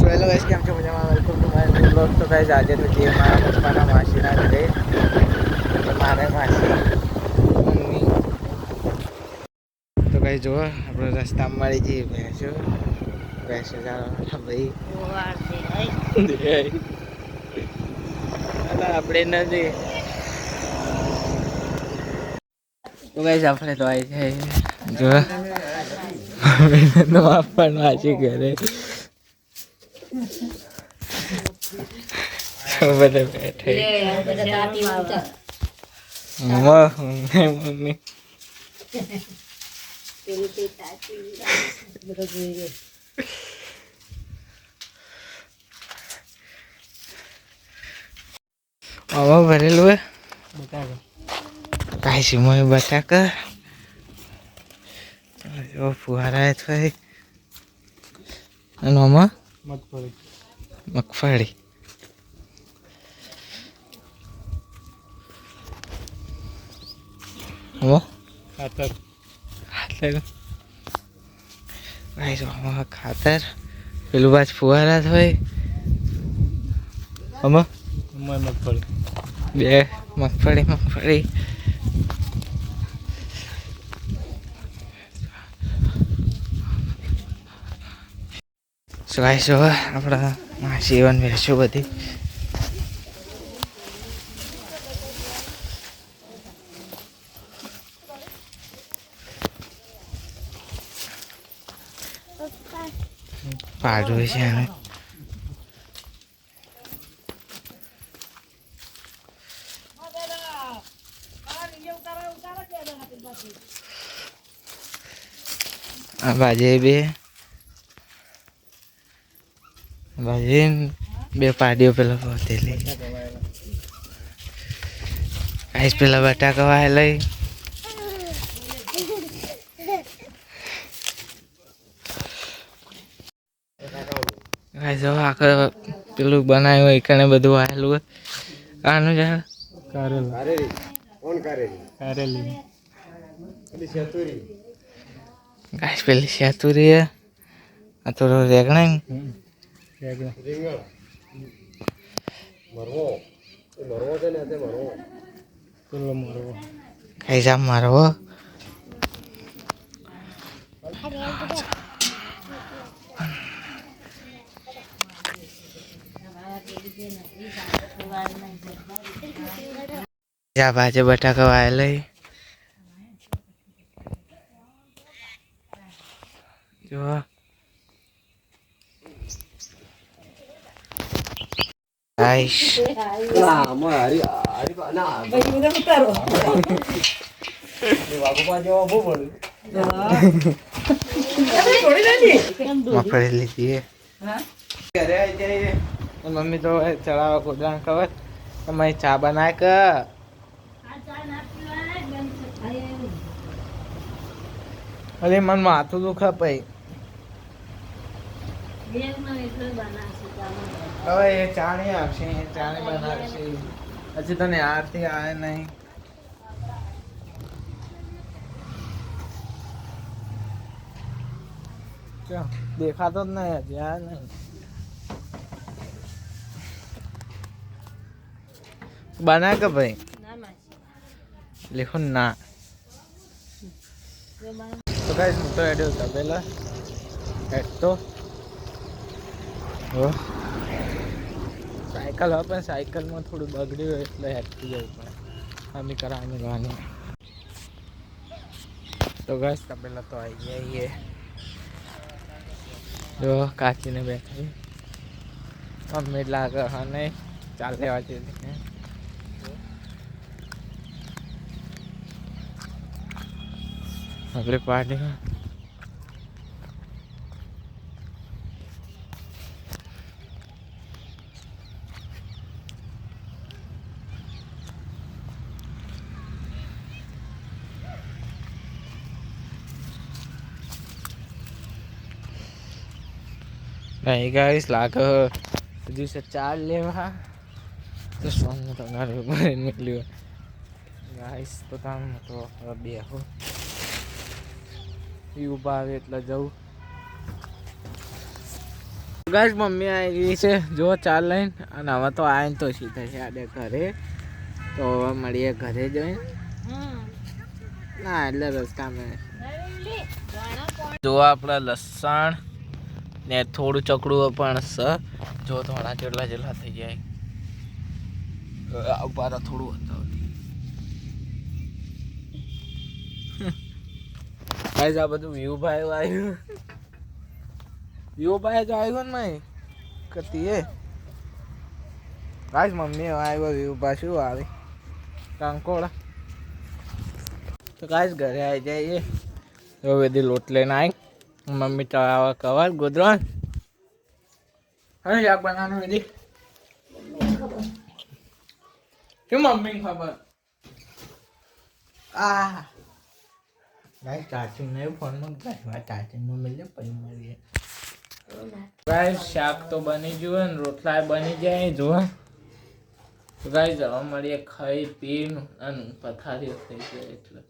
Hello guys, કેમ છો? મજામાં? Welcome to my new blog. તો ગાઈસ આજે તો જે મારા પપ્પાના માસીના ઘરે મારે માસી મમ્મી. તો ગાઈસ જુઓ, આપણે રસ્તામાં મળી જઈએ ભેંસો ભાઈ આપણે નથી. તો ગાઈસ આપણે તો આવી છે જો તો આપણ માસી ઘરે બધા બેઠે મમ્મી આમાં ભરેલું હે બટાકા કાંઈ સીમો બટાકા જો ફુવારા થાય અને આમાં મગફળી ખાતર ભાઈ જો આમાં ખાતર પેલું બાદ ફુવારા થાય આમાં મગફળી બે મગફળી ગાઈસો આપણા માસીવન બેસ્યું બધી પાડું છે હવે આ બાજે બે પાડીઓ પેલા પહોંચેલી આઈસ પેલા બટાકા વાય લઈ જો આખર પેલું બનાવ્યું હોય કને બધું આવેલું હોય આનું જા ગાઈસ પેલી શેતુરી હે આ તો રેગણા ગાઈસ આ મારવો જા બાજે બટાકા વાય લઈ જો ગાઈસ મફળી લીધી ઘરે આવી જઈએ મમ્મી તો ચડાવવા કોદરા ખબર તમારી ચા બનાય કે અરે મન માથું દુખે પઈ હવે એ ચાણી આવશે ચાણી બનાવશે હજી તને આરતી આવે નહીં દેખાતો જ નહીં હજી આ નહીં બના કે ભાઈ लिखो ना तो गाइस तो ऐड होता पहला ऐड तो वो साइकिल अपन साइकिल में थोड़ी बगड़ी हो એટલે હેડતી જવું પડે અમે કરાવવાની ગાની તો ગાઈસ તબેલા તો આવી ગયા ये જો કાચીને બેઠી મમ્મી લાગે હા નહીં ચાલ લેવા જઈએ अपने पार्टी में नहीं गाइस लाख हजू से 4 लेवा तो सोन तो निकलियो गाइस तो काम तो बे हो ઊભા આવે એટલે જવું ગાઈસ મમ્મી આવી ગઈ છે જો ચાર લઈને અને હવે તો આવીને તો સીધા છે આડે ઘરે તો હવે મળીએ ઘરે જઈને ના એટલે રસ્તામાં જો આપણા લસણ ને થોડું ચકડું પણ છે જો થોડા જેટલા જેટલા થઈ જાય ઉપર થોડું હતું ગાઈસ આ બધું વ્યૂ ભાઈ આવ્યું વ્યૂ ભાઈ તો આવ્યો ને મેં કરતી એ ગાઈસ મમ્મી આવ્યો વ્યૂ ભાઈ શું આવે કંકોડા તો ગાઈસ ઘરે આવી જઈએ તો બધી લોટ લઈને આવી મમ્મી ચડાવવા કવર ગોદરણ હવે શાક બનાવવાનું વિધિ શું મમ્મી ખબર ગાઈસ ચાર્જિંગ નહીં ફોનમાં ગાઈસ ચાર્જિંગમાં મળે પછી મળીએ ગાઈસ શાક તો બની ગયું ને રોટલા બની જાય જો ગાઈસ હવે મળીએ ખાઈ પીને અને પથારીઓ થઈ જાય એટલે